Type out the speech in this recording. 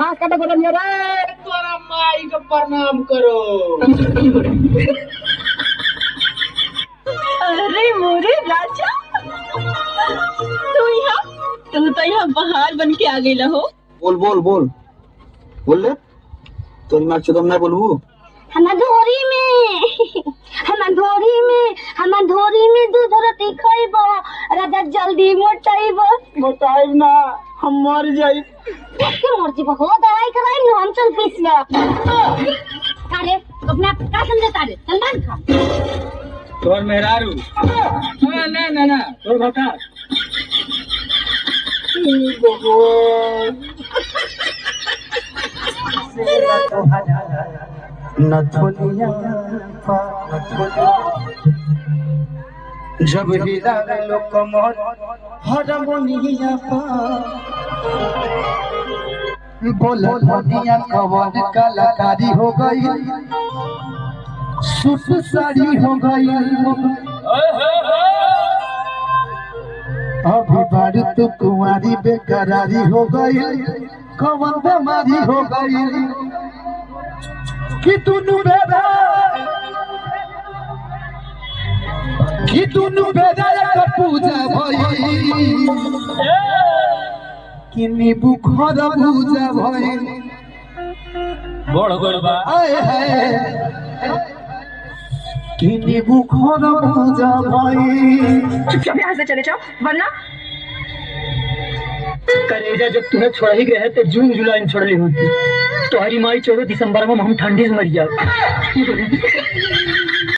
घास काटे बोले रे तोरा माई को प्रणाम करो। अरे मोरे राजा, तू तो यहाँ बाहर बन के आ गई हो। बोल बोल बोल बोल ले, तो मैं चुदम नहीं बोलूँ। हम धोरी में दूध रोटी खाइबो राजा, जल्दी मोटाइब ना, हम मर जाई। के मर जीबो हो, दवाई कराई नु हम चल पीस ला। अरे अपना का समझता रे, सलमान खान तोर मेहरारू ना ना ना तोर भटा जब हिला लो कमर हरमोनिया बोला दुनिया कवन कलाकारी हो गई, सूट साड़ी हो गई। अभी बारी तो कुंवारी बेकरारी हो गई, कवन बीमारी हो गई कि दुनू बेरा का पूजा भई, कि नींबू खर पूजा भई। बड़ गड़बा आए है कि नींबू खर पूजा भई। चुपचाप यहाँ से चले जाओ, वरना करेजा जब तुम्हें छोड़ ही गए तो जून जुलाई में छोड़ ली होती। तुम्हारी माई 14 दिसंबर में हम ठंडी से मर जाओ।